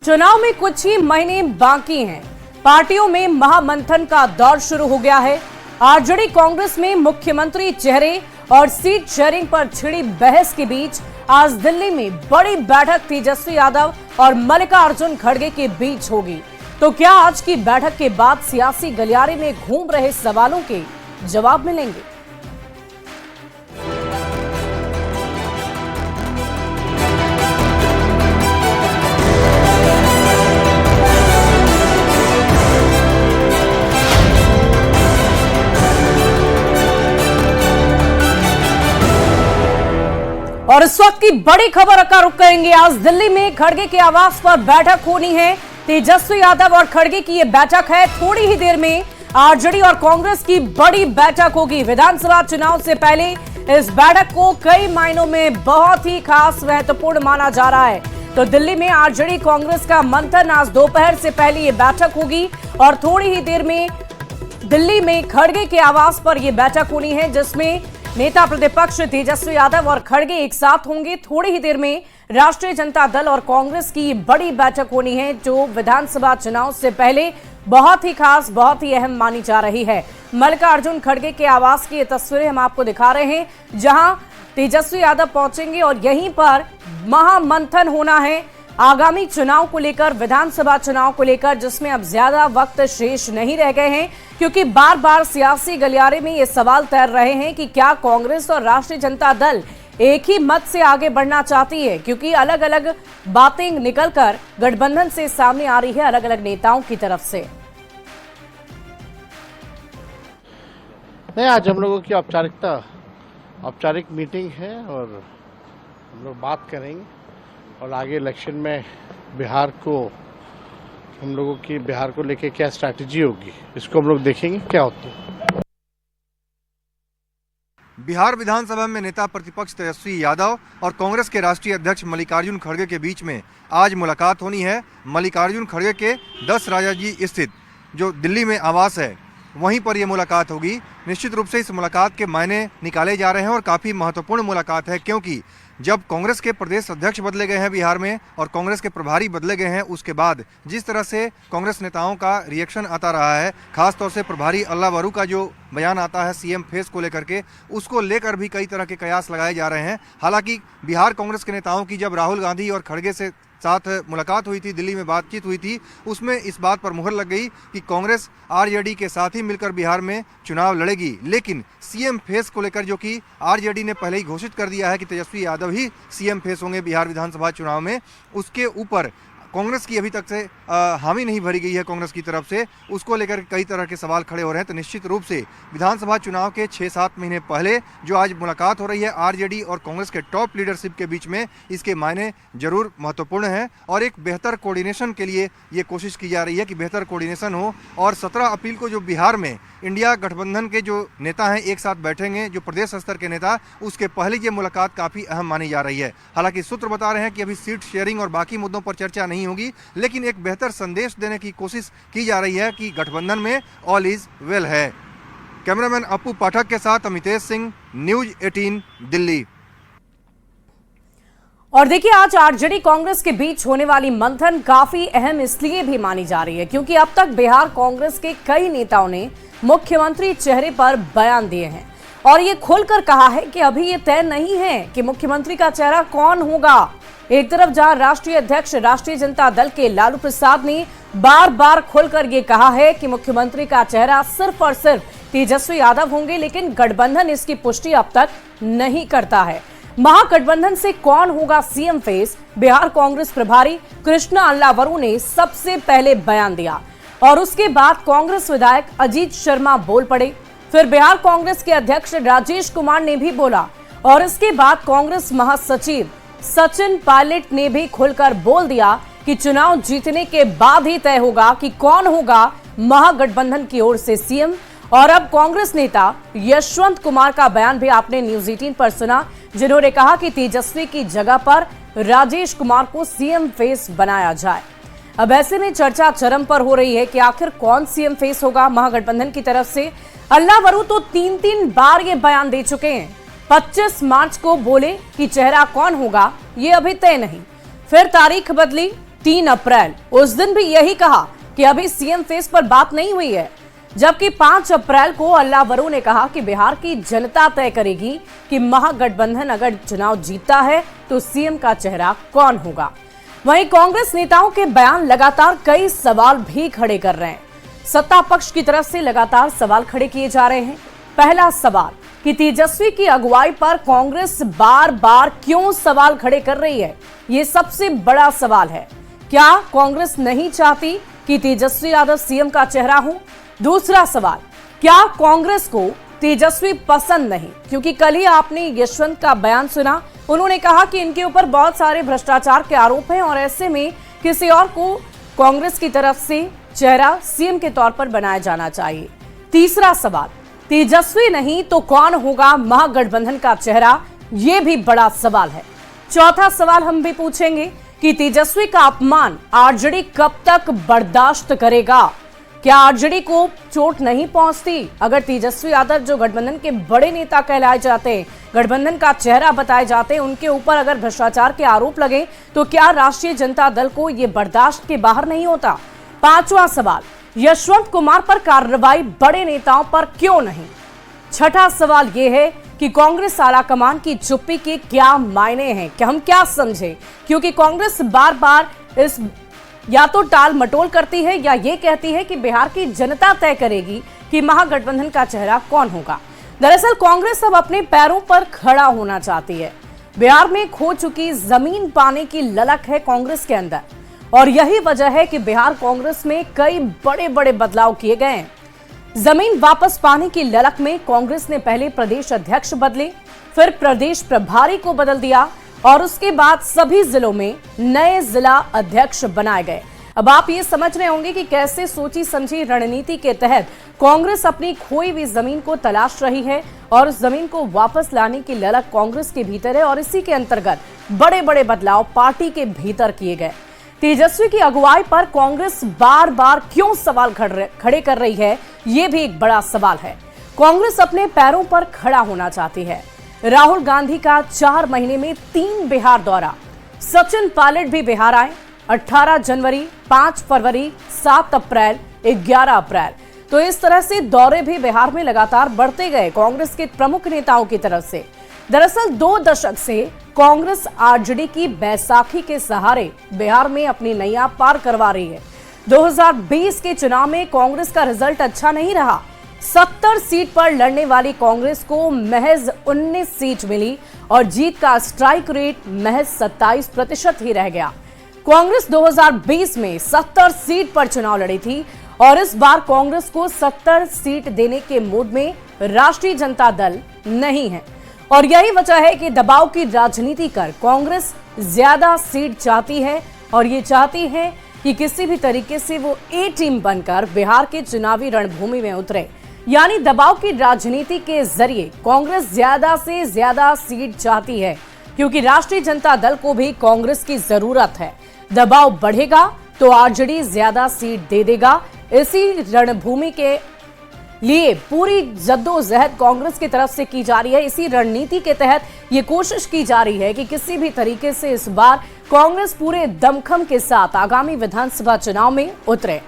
चुनाव में कुछ ही महीने बाकी हैं। पार्टियों में महामंथन का दौर शुरू हो गया है। आरजेडी कांग्रेस में मुख्यमंत्री चेहरे और सीट शेयरिंग पर छिड़ी बहस के बीच आज दिल्ली में बड़ी बैठक तेजस्वी यादव और मल्लिकार्जुन खड़गे के बीच होगी। तो क्या आज की बैठक के बाद सियासी गलियारे में घूम रहे सवालों के जवाब मिलेंगे? और इस वक्त की बड़ी खबर का रुख करेंगे। आज दिल्ली में खड़गे के आवास पर बैठक होनी है। तेजस्वी यादव और खड़गे की ये बैठक है। थोड़ी ही देर में आरजेडी और कांग्रेस की बड़ी बैठक होगी। विधानसभा चुनाव से पहले इस बैठक को कई मायनों में बहुत ही खास महत्वपूर्ण माना जा रहा है। तो दिल्ली में आरजेडी कांग्रेस का मंथन आज दोपहर से पहले ये बैठक होगी और थोड़ी ही देर में दिल्ली में खड़गे के आवास पर यह बैठक होनी है, जिसमें नेता प्रतिपक्ष तेजस्वी यादव और खड़गे एक साथ होंगे। थोड़ी ही देर में राष्ट्रीय जनता दल और कांग्रेस की बड़ी बैठक होनी है, जो विधानसभा चुनाव से पहले बहुत ही खास, बहुत ही अहम मानी जा रही है। मल्लिकार्जुन खड़गे के आवास की ये तस्वीरें हम आपको दिखा रहे हैं, जहां तेजस्वी यादव पहुंचेंगे और यहीं पर महामंथन होना है आगामी चुनाव को लेकर, विधानसभा चुनाव को लेकर, जिसमें अब ज्यादा वक्त शेष नहीं रह गए हैं, क्योंकि बार बार सियासी गलियारे में ये सवाल तैर रहे हैं कि क्या कांग्रेस और राष्ट्रीय जनता दल एक ही मत से आगे बढ़ना चाहती है, क्योंकि अलग अलग बातें निकलकर गठबंधन से सामने आ रही है अलग अलग नेताओं की तरफ से। नहीं, आज हम लोगों की औपचारिक मीटिंग है और हम लोग बात करेंगे और आगे इलेक्शन में बिहार को लेके क्या स्ट्रैटेजी होगी, इसको हम लोग देखेंगे क्या होता है। बिहार विधानसभा में नेता प्रतिपक्ष तेजस्वी यादव और कांग्रेस के राष्ट्रीय अध्यक्ष मल्लिकार्जुन खड़गे के बीच में आज मुलाकात होनी है। मल्लिकार्जुन खड़गे के 10 राजाजी स्थित जो दिल्ली में आवास है, वहीं पर यह मुलाकात होगी। निश्चित रूप से इस मुलाकात के मायने निकाले जा रहे हैं और काफ़ी महत्वपूर्ण मुलाकात है, क्योंकि जब कांग्रेस के प्रदेश अध्यक्ष बदले गए हैं बिहार में और कांग्रेस के प्रभारी बदले गए हैं, उसके बाद जिस तरह से कांग्रेस नेताओं का रिएक्शन आता रहा है, खासतौर से प्रभारी अल्लाह वरू का जो बयान आता है सीएम फेस को लेकर के, उसको लेकर भी कई तरह के कयास लगाए जा रहे हैं। हालांकि बिहार कांग्रेस के नेताओं की जब राहुल गांधी और खड़गे से साथ मुलाकात हुई थी, दिल्ली में बातचीत हुई थी, उसमें इस बात पर मुहर लग गई कि कांग्रेस आरजेडी के साथ ही मिलकर बिहार में चुनाव लड़ेगी। लेकिन सीएम फेस को लेकर, जो कि आरजेडी ने पहले ही घोषित कर दिया है कि तेजस्वी यादव ही सीएम फेस होंगे बिहार विधानसभा चुनाव में, उसके ऊपर कांग्रेस की अभी तक से हामी नहीं भरी गई है कांग्रेस की तरफ से। उसको लेकर कई तरह के सवाल खड़े हो रहे हैं। तो निश्चित रूप से विधानसभा चुनाव के 6-7 महीने पहले जो आज मुलाकात हो रही है आरजेडी और कांग्रेस के टॉप लीडरशिप के बीच में, इसके मायने जरूर महत्वपूर्ण हैं और एक बेहतर कोऑर्डिनेशन के लिए ये कोशिश की जा रही है कि बेहतर कोऑर्डिनेशन हो। और 17 अप्रैल को जो बिहार में इंडिया गठबंधन के जो नेता हैं एक साथ बैठेंगे, जो प्रदेश स्तर के नेता, उसके पहले ये मुलाकात काफ़ी अहम मानी जा रही है। हालांकि सूत्र बता रहे हैं कि अभी सीट शेयरिंग और बाकी मुद्दों पर चर्चा नहीं होगी, लेकिन एक बेहतर संदेश देने की कोशिश की जा रही है कि गठबंधन में ऑल इज वेल है। कैमरामैन अपू पाठक के साथ अमितेश सिंह, न्यूज 18 दिल्ली। और देखिए, आज आरजेडी कांग्रेस के बीच होने वाली मंथन काफी अहम इसलिए भी मानी जा रही है, क्योंकि अब तक बिहार कांग्रेस के कई नेताओं ने मुख्यमंत्री चेहरे पर बयान दिए हैं और ये खुलकर कहा है कि अभी ये तय नहीं है कि मुख्यमंत्री का चेहरा कौन होगा। एक तरफ जहां राष्ट्रीय अध्यक्ष राष्ट्रीय जनता दल के लालू प्रसाद ने बार बार खुलकर ये कहा है कि मुख्यमंत्री का चेहरा सिर्फ और सिर्फ तेजस्वी यादव होंगे, लेकिन गठबंधन इसकी पुष्टि अब तक नहीं करता है। महागठबंधन से कौन होगा सीएम फेस, बिहार कांग्रेस प्रभारी कृष्णा अल्लावरू ने सबसे पहले बयान दिया और उसके बाद कांग्रेस विधायक अजीत शर्मा बोल पड़े। फिर बिहार कांग्रेस के अध्यक्ष राजेश कुमार ने भी बोला और इसके बाद कांग्रेस महासचिव सचिन पायलट ने भी खुलकर बोल दिया कि चुनाव जीतने के बाद ही तय होगा कि कौन होगा महागठबंधन की ओर से सीएम। और अब कांग्रेस नेता यशवंत कुमार का बयान भी आपने न्यूज 18 पर सुना, जिन्होंने कहा कि तेजस्वी की जगह पर राजेश कुमार को सीएम फेस बनाया जाए। अब ऐसे में चर्चा चरम पर हो रही है कि आखिर कौन सीएम फेस होगा महागठबंधन की तरफ से। अल्लावरू तो 3 बार ये बयान दे चुके हैं। 25 मार्च को बोले कि चेहरा कौन होगा ये अभी तय नहीं, फिर तारीख बदली, 3 अप्रैल, उस दिन भी यही कहा कि अभी सीएम फेस पर बात नहीं हुई है। जबकि 5 अप्रैल को अल्लावरू ने कहा कि बिहार की जनता तय करेगी कि महागठबंधन अगर चुनाव जीतता है तो सीएम का चेहरा कौन होगा। वहीं कांग्रेस नेताओं के बयान लगातार कई सवाल भी खड़े कर रहे हैं। सत्ता पक्ष की तरफ से लगातार सवाल खड़े किए जा रहे हैं। पहला सवाल कि तेजस्वी की अगुवाई पर कांग्रेस बार बार क्यों सवाल खड़े कर रही है, ये सबसे बड़ा सवाल है। क्या कांग्रेस नहीं चाहती कि तेजस्वी यादव सीएम का चेहरा हो? दूसरा सवाल, क्या कांग्रेस को तेजस्वी पसंद नहीं? क्योंकि कल ही आपने यशवंत का बयान सुना, उन्होंने कहा कि इनके ऊपर बहुत सारे भ्रष्टाचार के आरोप हैं और ऐसे में किसी और को कांग्रेस की तरफ से चेहरा सीएम के तौर पर बनाया जाना चाहिए। तीसरा सवाल, तेजस्वी नहीं तो कौन होगा महागठबंधन का चेहरा? यह भी बड़ा सवाल है। चौथा सवाल हम भी पूछेंगे कि तेजस्वी का अपमान आरजेडी कब तक बर्दाश्त करेगा? क्या आरजेडी को चोट नहीं पहुंचती अगर तेजस्वी यादव, जो गठबंधन के बड़े नेता कहलाए जाते हैं, गठबंधन का चेहरा बताए जाते हैं, उनके ऊपर अगर भ्रष्टाचार के आरोप लगे तो क्या राष्ट्रीय जनता दल को यह बर्दाश्त के बाहर नहीं होता? पांचवा सवाल, यशवंत कुमार पर कार्रवाई बड़े नेताओं पर क्यों नहीं? छठा सवाल यह है कि कांग्रेस आलाकमान की चुप्पी के क्या मायने हैं, कि हम क्या समझे? क्योंकि कांग्रेस बार बार इस या तो टाल मटोल करती है या ये कहती है कि बिहार की जनता तय करेगी कि महागठबंधन का चेहरा कौन होगा। दरअसल कांग्रेस अब अपने पैरों पर खड़ा होना चाहती है। बिहार में खो चुकी जमीन पाने की ललक है कांग्रेस के अंदर और यही वजह है कि बिहार कांग्रेस में कई बड़े बड़े बदलाव किए गए हैं। जमीन वापस पाने की ललक में कांग्रेस ने पहले प्रदेश अध्यक्ष बदले, फिर प्रदेश प्रभारी को बदल दिया और उसके बाद सभी जिलों में नए जिला अध्यक्ष बनाए गए। अब आप ये समझ रहे होंगे कि कैसे सोची समझी रणनीति के तहत कांग्रेस अपनी खोई हुई जमीन को तलाश रही है और उस जमीन को वापस लाने की ललक कांग्रेस के भीतर है और इसी के अंतर्गत बड़े बड़े बदलाव पार्टी के भीतर किए गए। तेजस्वी की अगुवाई पर कांग्रेस बार बार क्यों सवाल खड़े कर रही है, ये भी एक बड़ा सवाल है। कांग्रेस अपने पैरों पर खड़ा होना चाहती है। राहुल गांधी का 4 महीने में 3 बिहार दौरा, सचिन पायलट भी बिहार आए 18 जनवरी, 5 फरवरी, 7 अप्रैल, 11 अप्रैल। तो इस तरह से दौरे भी बिहार में लगातार बढ़ते गए कांग्रेस के प्रमुख नेताओं की तरफ से। दरअसल 2 दशक से कांग्रेस आरजेडी की बैसाखी के सहारे बिहार में अपनी नैया पार करवा रही है। 2020 के चुनाव में कांग्रेस का रिजल्ट अच्छा नहीं रहा। 70 सीट पर लड़ने वाली कांग्रेस को महज 19 सीट मिली और जीत का स्ट्राइक रेट महज 27% ही रह गया। कांग्रेस 2020 में 70 सीट पर चुनाव लड़ी थी और इस बार कांग्रेस को 70 सीट देने के मूड में राष्ट्रीय जनता दल नहीं है और यही वजह है कि दबाव की राजनीति कर कांग्रेस ज्यादा सीट चाहती है और ये चाहती है कि किसी भी तरीके से वो ए टीम बनकर बिहार के चुनावी रणभूमि में उतरे। यानी दबाव की राजनीति के जरिए कांग्रेस ज्यादा से ज्यादा सीट चाहती है क्योंकि राष्ट्रीय जनता दल को भी कांग्रेस की जरूरत है। दबाव बढ़ेगा तो आरजेडी ज्यादा सीट दे देगा। इसी रणभूमि के लिए पूरी जद्दोजहद कांग्रेस की तरफ से की जा रही है। इसी रणनीति के तहत ये कोशिश की जा रही है कि किसी भी तरीके से इस बार कांग्रेस पूरे दमखम के साथ आगामी विधानसभा चुनाव में उतरे।